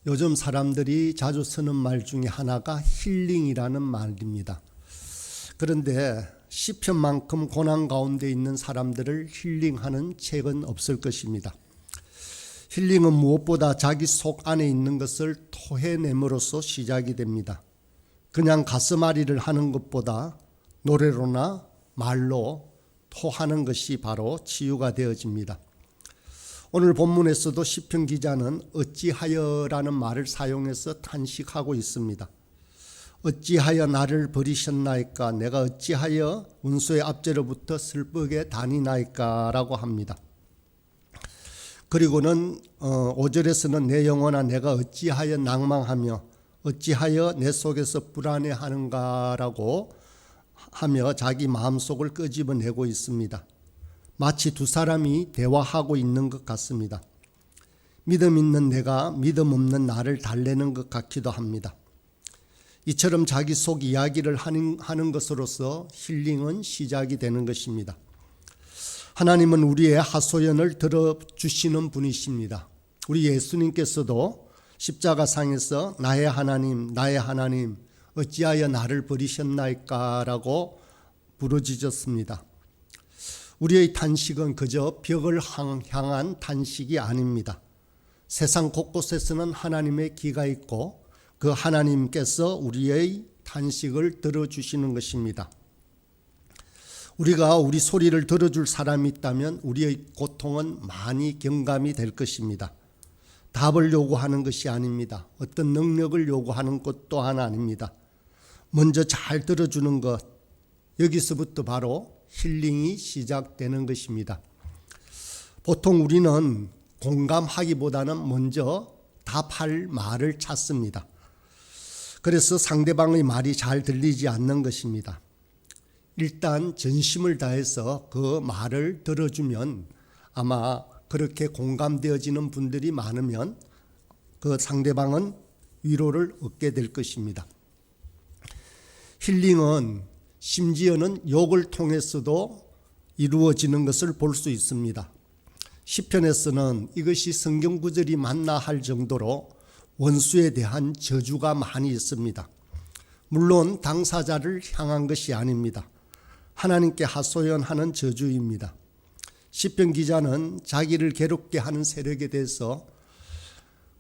요즘 사람들이 자주 쓰는 말 중에 하나가 힐링이라는 말입니다. 그런데 시편만큼 고난 가운데 있는 사람들을 힐링하는 책은 없을 것입니다. 힐링은 무엇보다 자기 속 안에 있는 것을 토해냄으로써 시작이 됩니다. 그냥 가슴앓이를 하는 것보다 노래로나 말로 토하는 것이 바로 치유가 되어집니다. 오늘 본문에서도 시편 기자는 어찌하여라는 말을 사용해서 탄식하고 있습니다. 어찌하여 나를 버리셨나이까? 내가 어찌하여 원수의 앞제로부터 슬프게 다니나이까? 라고 합니다. 그리고는 5절에서는 내 영혼아 내가 어찌하여 낭망하며 어찌하여 내 속에서 불안해하는가? 라고 하며 자기 마음속을 끄집어내고 있습니다. 마치 두 사람이 대화하고 있는 것 같습니다. 믿음 있는 내가 믿음 없는 나를 달래는 것 같기도 합니다. 이처럼 자기 속 이야기를 하는 것으로서 힐링은 시작이 되는 것입니다. 하나님은 우리의 하소연을 들어주시는 분이십니다. 우리 예수님께서도 십자가상에서 나의 하나님 어찌하여 나를 버리셨나이까? 라고 부르짖었습니다. 우리의 탄식은 그저 벽을 향한 탄식이 아닙니다. 세상 곳곳에서는 하나님의 귀가 있고 그 하나님께서 우리의 탄식을 들어주시는 것입니다. 우리가 우리 소리를 들어줄 사람이 있다면 우리의 고통은 많이 경감이 될 것입니다. 답을 요구하는 것이 아닙니다. 어떤 능력을 요구하는 것 또한 아닙니다. 먼저 잘 들어주는 것, 여기서부터 바로 힐링이 시작되는 것입니다. 보통 우리는 공감하기보다는 먼저 답할 말을 찾습니다. 그래서 상대방의 말이 잘 들리지 않는 것입니다. 일단 전심을 다해서 그 말을 들어주면 아마 그렇게 공감되어지는 분들이 많으면 그 상대방은 위로를 얻게 될 것입니다. 힐링은 심지어는 욕을 통해서도 이루어지는 것을 볼 수 있습니다. 시편에서는 이것이 성경 구절이 맞나 할 정도로 원수에 대한 저주가 많이 있습니다. 물론 당사자를 향한 것이 아닙니다. 하나님께 하소연하는 저주입니다. 시편 기자는 자기를 괴롭게 하는 세력에 대해서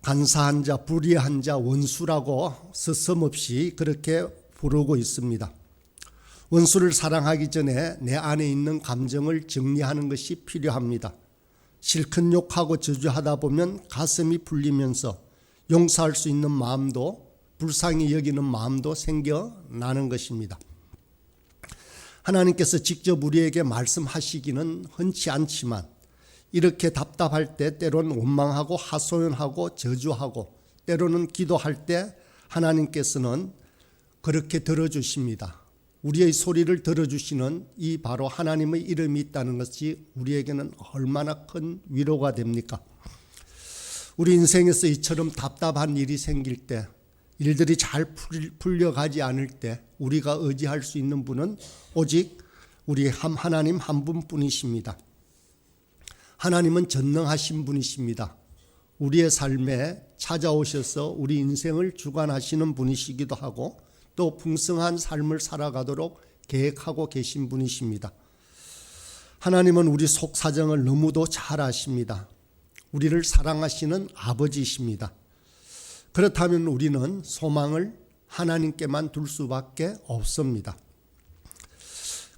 간사한 자, 불의한 자, 원수라고 서슴없이 그렇게 부르고 있습니다. 원수를 사랑하기 전에 내 안에 있는 감정을 정리하는 것이 필요합니다. 실컷 욕하고 저주하다 보면 가슴이 풀리면서 용서할 수 있는 마음도 불쌍히 여기는 마음도 생겨나는 것입니다. 하나님께서 직접 우리에게 말씀하시기는 흔치 않지만 이렇게 답답할 때 때로는 원망하고 하소연하고 저주하고 때로는 기도할 때 하나님께서는 그렇게 들어주십니다. 우리의 소리를 들어주시는 이 바로 하나님의 이름이 있다는 것이 우리에게는 얼마나 큰 위로가 됩니까? 우리 인생에서 이처럼 답답한 일이 생길 때, 일들이 잘 풀려가지 않을 때 우리가 의지할 수 있는 분은 오직 우리 하나님 한 분뿐이십니다. 하나님은 전능하신 분이십니다. 우리의 삶에 찾아오셔서 우리 인생을 주관하시는 분이시기도 하고 또 풍성한 삶을 살아가도록 계획하고 계신 분이십니다. 하나님은 우리 속 사정을 너무도 잘 아십니다. 우리를 사랑하시는 아버지이십니다. 그렇다면 우리는 소망을 하나님께만 둘 수밖에 없습니다.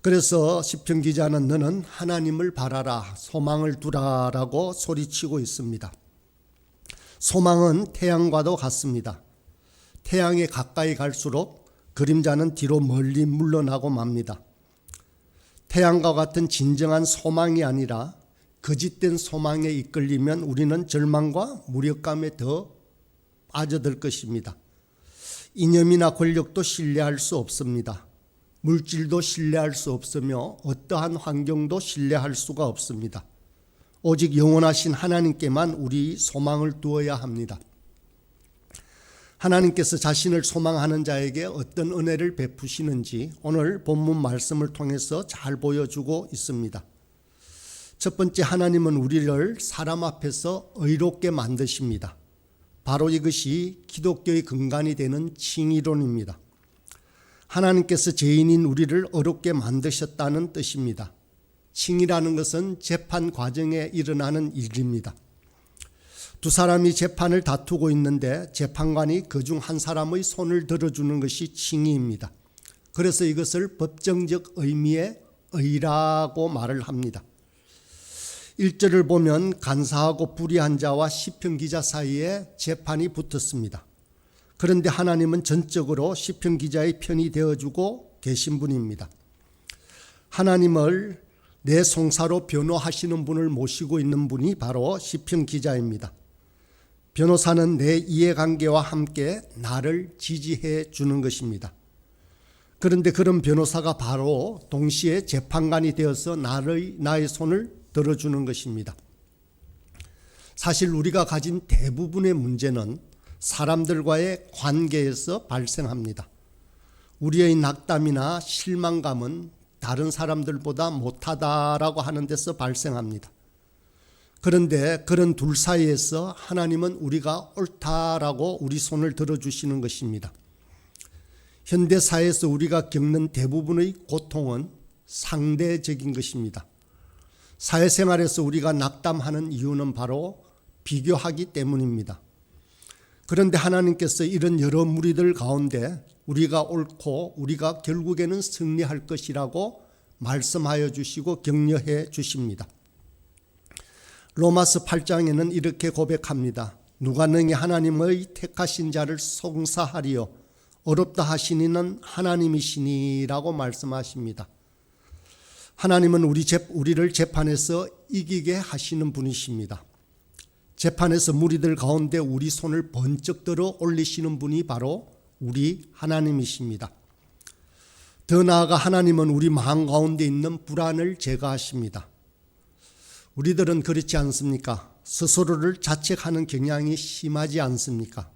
그래서 시편 기자는 너는 하나님을 바라라, 소망을 두라라고 소리치고 있습니다. 소망은 태양과도 같습니다. 태양에 가까이 갈수록 그림자는 뒤로 멀리 물러나고 맙니다. 태양과 같은 진정한 소망이 아니라 거짓된 소망에 이끌리면 우리는 절망과 무력감에 더 빠져들 것입니다. 이념이나 권력도 신뢰할 수 없습니다. 물질도 신뢰할 수 없으며 어떠한 환경도 신뢰할 수가 없습니다. 오직 영원하신 하나님께만 우리 소망을 두어야 합니다. 하나님께서 자신을 소망하는 자에게 어떤 은혜를 베푸시는지 오늘 본문 말씀을 통해서 잘 보여주고 있습니다. 첫 번째, 하나님은 우리를 사람 앞에서 의롭게 만드십니다. 바로 이것이 기독교의 근간이 되는 칭의론입니다. 하나님께서 죄인인 우리를 어렵게 만드셨다는 뜻입니다. 칭의라는 것은 재판 과정에 일어나는 일입니다. 두 사람이 재판을 다투고 있는데 재판관이 그중 한 사람의 손을 들어주는 것이 칭의입니다. 그래서 이것을 법정적 의미의 의라고 말을 합니다. 1절을 보면 간사하고 불의한 자와 시편 기자 사이에 재판이 붙었습니다. 그런데 하나님은 전적으로 시편 기자의 편이 되어주고 계신 분입니다. 하나님을 내 송사로 변호하시는 분을 모시고 있는 분이 바로 시편 기자입니다. 변호사는 내 이해관계와 함께 나를 지지해 주는 것입니다. 그런데 그런 변호사가 바로 동시에 재판관이 되어서 나의 손을 들어주는 것입니다. 사실 우리가 가진 대부분의 문제는 사람들과의 관계에서 발생합니다. 우리의 낙담이나 실망감은 다른 사람들보다 못하다라고 하는 데서 발생합니다. 그런데 그런 둘 사이에서 하나님은 우리가 옳다라고 우리 손을 들어주시는 것입니다. 현대사회에서 우리가 겪는 대부분의 고통은 상대적인 것입니다. 사회생활에서 우리가 낙담하는 이유는 바로 비교하기 때문입니다. 그런데 하나님께서 이런 여러 무리들 가운데 우리가 옳고 우리가 결국에는 승리할 것이라고 말씀하여 주시고 격려해 주십니다. 로마서 8장에는 이렇게 고백합니다. 누가 능히 하나님의 택하신 자를 송사하리요 어렵다 하시니는 하나님이시니라고 말씀하십니다. 하나님은 우리를 재판에서 이기게 하시는 분이십니다. 재판에서 무리들 가운데 우리 손을 번쩍 들어 올리시는 분이 바로 우리 하나님이십니다. 더 나아가 하나님은 우리 마음 가운데 있는 불안을 제거하십니다. 우리들은 그렇지 않습니까? 스스로를 자책하는 경향이 심하지 않습니까?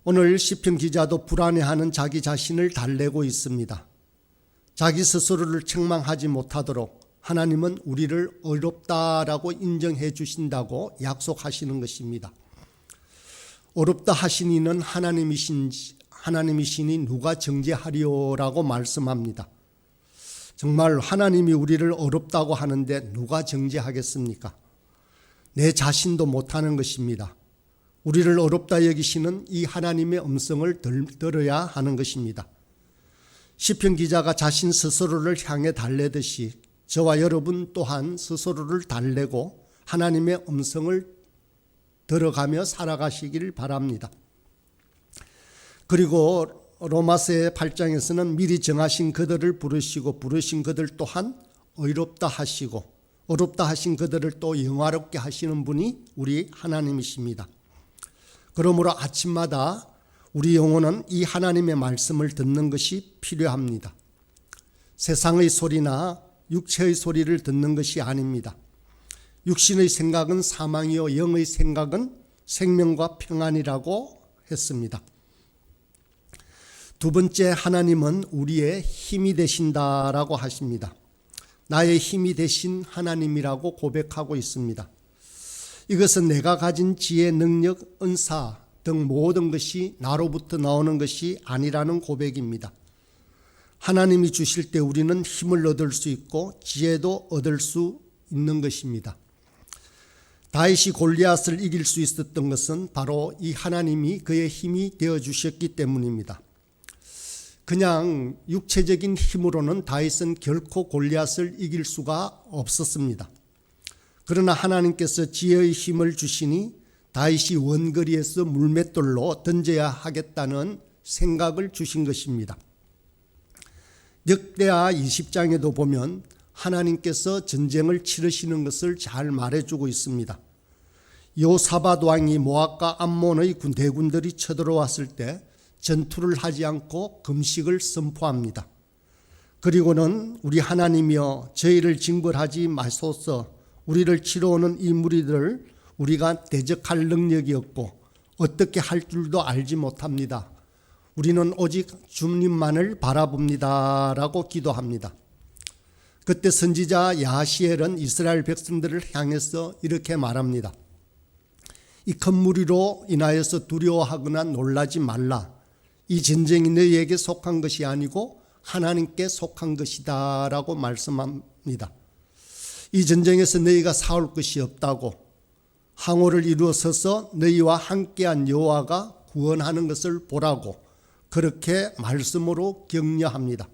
오늘 시편 기자도 불안해하는 자기 자신을 달래고 있습니다. 자기 스스로를 책망하지 못하도록 하나님은 우리를 어렵다라고 인정해 주신다고 약속하시는 것입니다. 어렵다 하시니는 하나님이시니 누가 정죄하리오라고 말씀합니다. 정말 하나님이 우리를 어렵다고 하는데 누가 정죄하겠습니까? 내 자신도 못하는 것입니다. 우리를 어렵다 여기시는 이 하나님의 음성을 들어야 하는 것입니다. 시편 기자가 자신 스스로를 향해 달래듯이 저와 여러분 또한 스스로를 달래고 하나님의 음성을 들어가며 살아가시길 바랍니다. 그리고 로마서 8장에서는 미리 정하신 그들을 부르시고 부르신 그들 또한 의롭다 하시고 어렵다 하신 그들을 또 영화롭게 하시는 분이 우리 하나님이십니다. 그러므로 아침마다 우리 영혼은 이 하나님의 말씀을 듣는 것이 필요합니다. 세상의 소리나 육체의 소리를 듣는 것이 아닙니다. 육신의 생각은 사망이요 영의 생각은 생명과 평안이라고 했습니다. 두 번째, 하나님은 우리의 힘이 되신다라고 하십니다. 나의 힘이 되신 하나님이라고 고백하고 있습니다. 이것은 내가 가진 지혜, 능력, 은사 등 모든 것이 나로부터 나오는 것이 아니라는 고백입니다. 하나님이 주실 때 우리는 힘을 얻을 수 있고 지혜도 얻을 수 있는 것입니다. 다윗이 골리앗을 이길 수 있었던 것은 바로 이 하나님이 그의 힘이 되어 주셨기 때문입니다. 그냥 육체적인 힘으로는 다윗은 결코 골리앗을 이길 수가 없었습니다. 그러나 하나님께서 지혜의 힘을 주시니 다윗이 원거리에서 물맷돌로 던져야 하겠다는 생각을 주신 것입니다. 역대하 20장에도 보면 하나님께서 전쟁을 치르시는 것을 잘 말해주고 있습니다. 여호사밧 왕이 모압과 암몬의 대군들이 쳐들어왔을 때 전투를 하지 않고 금식을 선포합니다. 그리고는 우리 하나님이여 저희를 징벌하지 마소서, 우리를 치러 오는 이 무리들을 우리가 대적할 능력이 없고 어떻게 할 줄도 알지 못합니다. 우리는 오직 주님만을 바라봅니다 라고 기도합니다. 그때 선지자 야시엘은 이스라엘 백성들을 향해서 이렇게 말합니다. 이 큰 무리로 인하여서 두려워하거나 놀라지 말라. 이 전쟁이 너희에게 속한 것이 아니고 하나님께 속한 것이다 라고 말씀합니다. 이 전쟁에서 너희가 싸울 것이 없다고, 항오를 이루어 서서 너희와 함께한 여호와가 구원하는 것을 보라고 그렇게 말씀으로 격려합니다.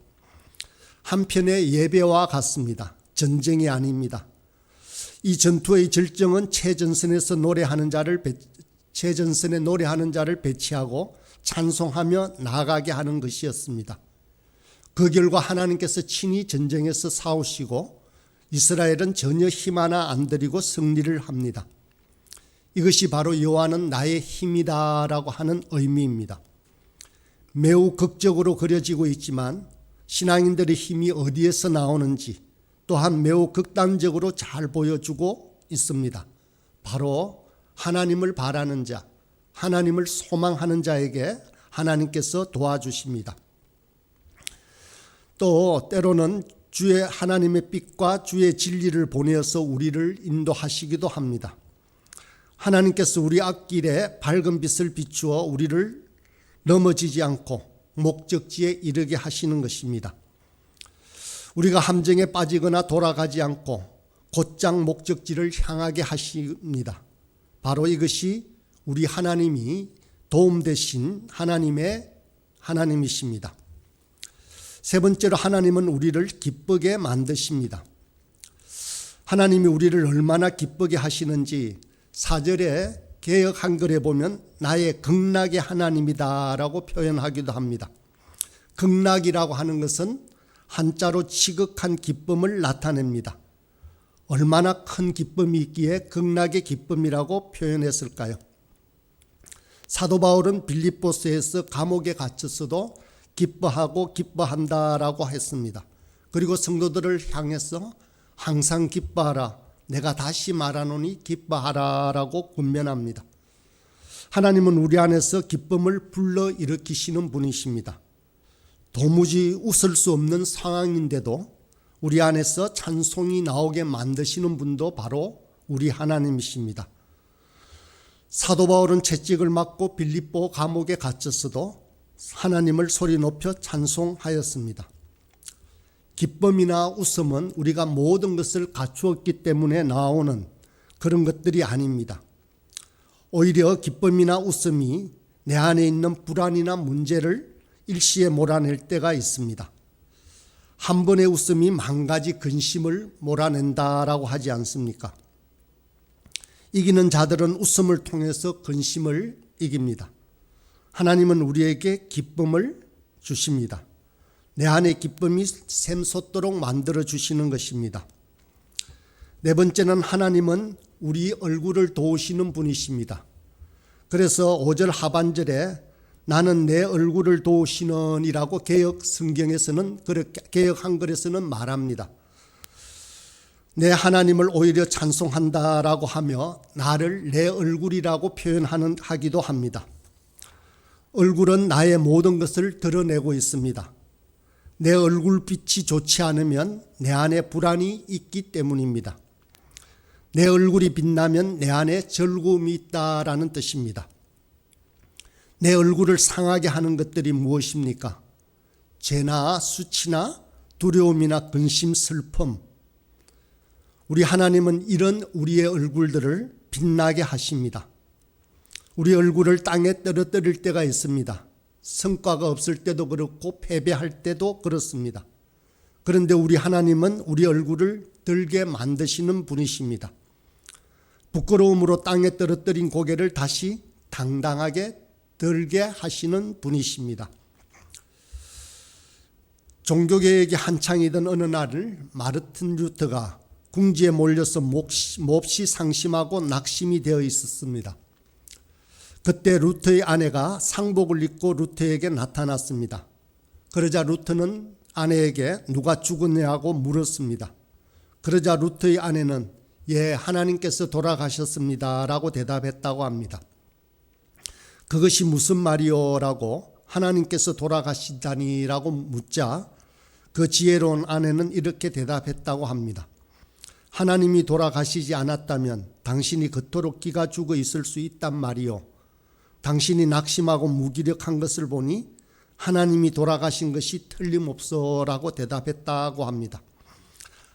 한편의 예배와 같습니다. 전쟁이 아닙니다. 이 전투의 절정은 최전선에 노래하는 자를 배치하고 찬송하며 나아가게 하는 것이었습니다. 그 결과 하나님께서 친히 전쟁에서 싸우시고 이스라엘은 전혀 힘 하나 안 들이고 승리를 합니다. 이것이 바로 여호와는 나의 힘이다 라고 하는 의미입니다. 매우 극적으로 그려지고 있지만 신앙인들의 힘이 어디에서 나오는지 또한 매우 극단적으로 잘 보여주고 있습니다. 바로 하나님을 바라는 자, 하나님을 소망하는 자에게 하나님께서 도와주십니다. 또 때로는 주의 하나님의 빛과 주의 진리를 보내어서 우리를 인도하시기도 합니다. 하나님께서 우리 앞길에 밝은 빛을 비추어 우리를 넘어지지 않고 목적지에 이르게 하시는 것입니다. 우리가 함정에 빠지거나 돌아가지 않고 곧장 목적지를 향하게 하십니다. 바로 이것이 우리 하나님이 도움 되신 하나님이십니다. 세 번째로 하나님은 우리를 기쁘게 만드십니다. 하나님이 우리를 얼마나 기쁘게 하시는지 4절에 개역 한글에 보면 나의 극락의 하나님이다 라고 표현하기도 합니다. 극락이라고 하는 것은 한자로 지극한 기쁨을 나타냅니다. 얼마나 큰 기쁨이 있기에 극락의 기쁨이라고 표현했을까요? 사도 바울은 빌립보서에서 감옥에 갇혔어도 기뻐하고 기뻐한다라고 했습니다. 그리고 성도들을 향해서 항상 기뻐하라, 내가 다시 말하노니 기뻐하라 라고 권면합니다. 하나님은 우리 안에서 기쁨을 불러일으키시는 분이십니다. 도무지 웃을 수 없는 상황인데도 우리 안에서 찬송이 나오게 만드시는 분도 바로 우리 하나님이십니다. 사도 바울은 채찍을 맞고 빌립보 감옥에 갇혔어도 하나님을 소리 높여 찬송하였습니다. 기쁨이나 웃음은 우리가 모든 것을 갖추었기 때문에 나오는 그런 것들이 아닙니다. 오히려 기쁨이나 웃음이 내 안에 있는 불안이나 문제를 일시에 몰아낼 때가 있습니다. 한 번의 웃음이 만 가지 근심을 몰아낸다라고 하지 않습니까? 이기는 자들은 웃음을 통해서 근심을 이깁니다. 하나님은 우리에게 기쁨을 주십니다. 내 안에 기쁨이 샘솟도록 만들어 주시는 것입니다. 네 번째는 하나님은 우리 얼굴을 도우시는 분이십니다. 그래서 5절 하반절에 나는 내 얼굴을 도우시는이라고 개역 성경에서는, 개역 한글에서는 말합니다. 내 하나님을 오히려 찬송한다라고 하며 나를 내 얼굴이라고 표현하기도 합니다. 얼굴은 나의 모든 것을 드러내고 있습니다. 내 얼굴빛이 좋지 않으면 내 안에 불안이 있기 때문입니다. 내 얼굴이 빛나면 내 안에 즐거움이 있다라는 뜻입니다. 내 얼굴을 상하게 하는 것들이 무엇입니까? 죄나 수치나 두려움이나 근심, 슬픔. 우리 하나님은 이런 우리의 얼굴들을 빛나게 하십니다. 우리 얼굴을 땅에 떨어뜨릴 때가 있습니다. 성과가 없을 때도 그렇고 패배할 때도 그렇습니다. 그런데 우리 하나님은 우리 얼굴을 들게 만드시는 분이십니다. 부끄러움으로 땅에 떨어뜨린 고개를 다시 당당하게 들게 하시는 분이십니다. 종교개혁이 한창이던 어느 날 마르틴 루터가 궁지에 몰려서 몹시 상심하고 낙심이 되어 있었습니다. 그때 루터의 아내가 상복을 입고 루터에게 나타났습니다. 그러자 루터는 아내에게 누가 죽었냐고 물었습니다. 그러자 루터의 아내는 예, 하나님께서 돌아가셨습니다 라고 대답했다고 합니다. 그것이 무슨 말이요? 라고 하나님께서 돌아가시다니 라고 묻자 그 지혜로운 아내는 이렇게 대답했다고 합니다. 하나님이 돌아가시지 않았다면 당신이 그토록 기가 죽어 있을 수 있단 말이요. 당신이 낙심하고 무기력한 것을 보니 하나님이 돌아가신 것이 틀림없어라고 대답했다고 합니다.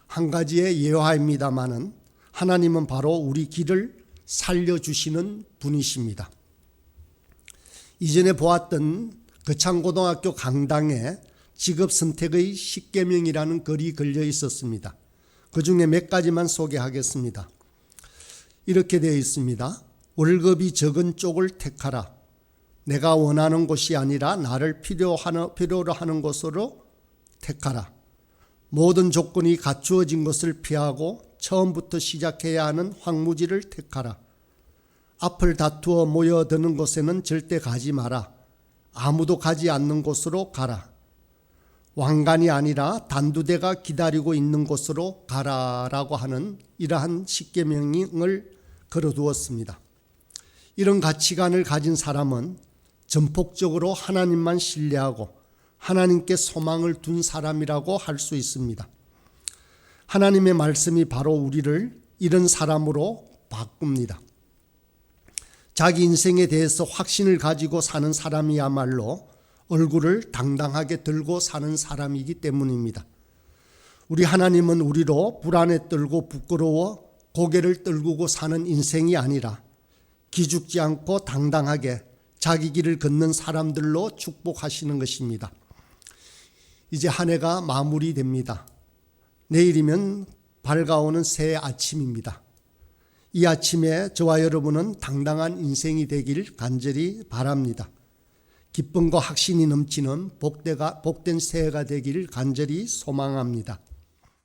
한 가지의 예화입니다마는 하나님은 바로 우리 길을 살려주시는 분이십니다. 이전에 보았던 거창고등학교 강당에 직업선택의 10계명이라는 글이 걸려 있었습니다. 그 중에 몇 가지만 소개하겠습니다. 이렇게 되어 있습니다. 월급이 적은 쪽을 택하라. 내가 원하는 곳이 아니라 나를 필요로 하는 곳으로 택하라. 모든 조건이 갖추어진 것을 피하고 처음부터 시작해야 하는 황무지를 택하라. 앞을 다투어 모여드는 곳에는 절대 가지 마라. 아무도 가지 않는 곳으로 가라. 왕관이 아니라 단두대가 기다리고 있는 곳으로 가라라고 하는 이러한 십계명을 걸어두었습니다. 이런 가치관을 가진 사람은 전폭적으로 하나님만 신뢰하고 하나님께 소망을 둔 사람이라고 할 수 있습니다. 하나님의 말씀이 바로 우리를 이런 사람으로 바꿉니다. 자기 인생에 대해서 확신을 가지고 사는 사람이야말로 얼굴을 당당하게 들고 사는 사람이기 때문입니다. 우리 하나님은 우리로 불안에 떨고 부끄러워 고개를 떨구고 사는 인생이 아니라 기죽지 않고 당당하게 자기 길을 걷는 사람들로 축복하시는 것입니다. 이제 한 해가 마무리됩니다. 내일이면 밝아오는 새 아침입니다. 이 아침에 저와 여러분은 당당한 인생이 되길 간절히 바랍니다. 기쁨과 확신이 넘치는 복된 새해가 되기를 간절히 소망합니다.